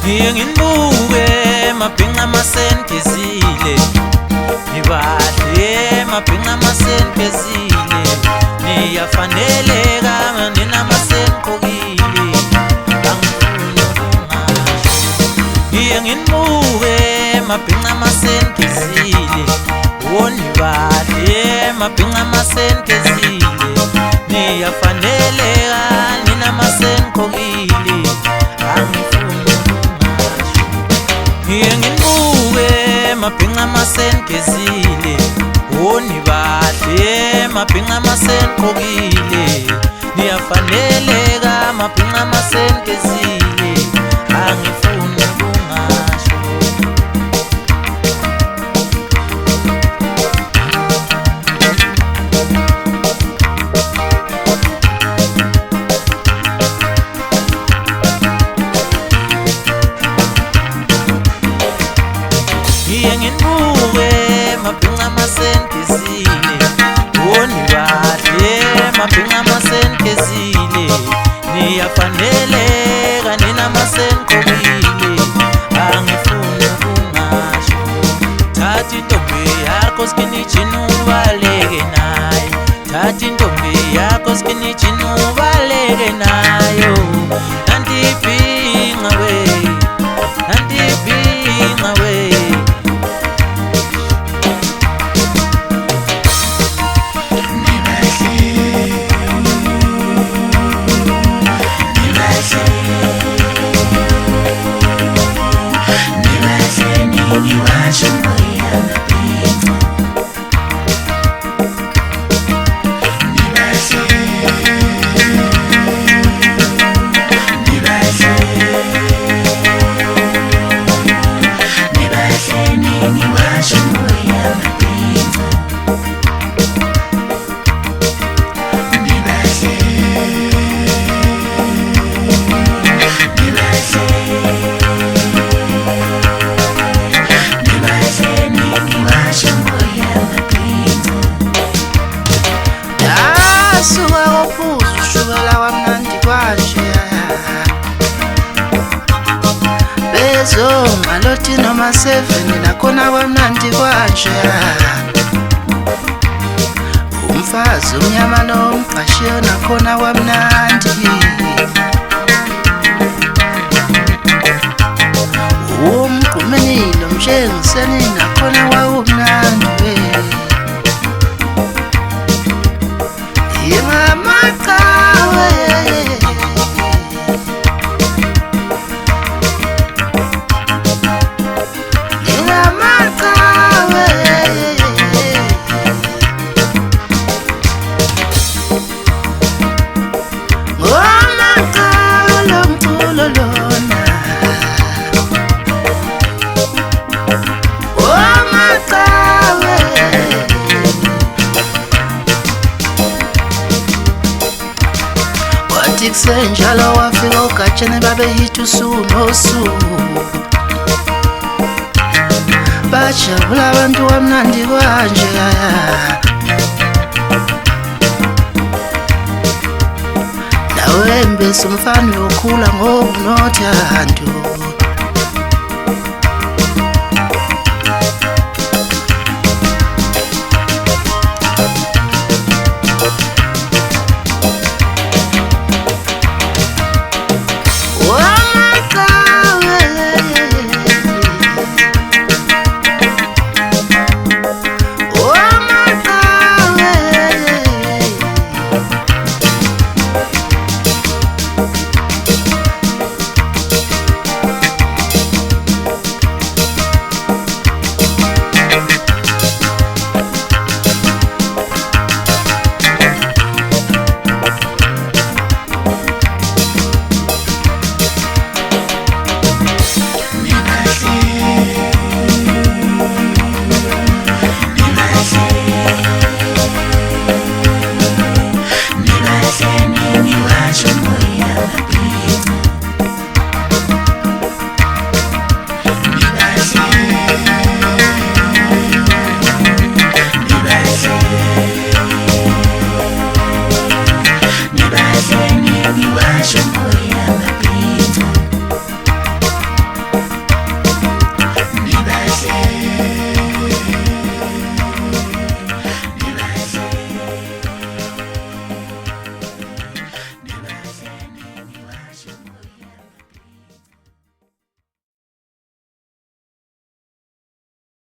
Ngibuke mabhinca masenkezile, ngibahle mabhinca masenkezile, niyafaneleka nina masenkokile, angifuni ukungasho. Ngibuke mabhinca masenkezile, nibahle mabhinca masenkezile, niyafaneleka nina masenkokile, angifuni ukungasho. Ngibuke mabhinca masenkezile, nibahle mabhinca masenkokile, niyafaneleka mabhinca masenkezile, angifuni ukungasho. Ngibuke mabhinca masenkezile, nibahle mabhinca masenkezile, niyafaneleka nina masenkokile, angifuni ukungasho. Thatha intombi yakho skinijini ubaleke nayo, thatha intombi yakho skinijini ubaleke nayo, nanti ibhinca we, nanti ibhinca we. Maloti noma 7 nakhona kwamnandi kwanje, umfazi umnyama nomqashiyo nakhona kwamnandi, umgqumenilo mshengiseni nakhona kwawumnandi, yemamaqhawe kusenjalo wafika uGatsheni babehita usuku nosuku, bajabula abantu kamnandi kwanje, nawe Mbesu umfana uyokhula ngokunothando. Show.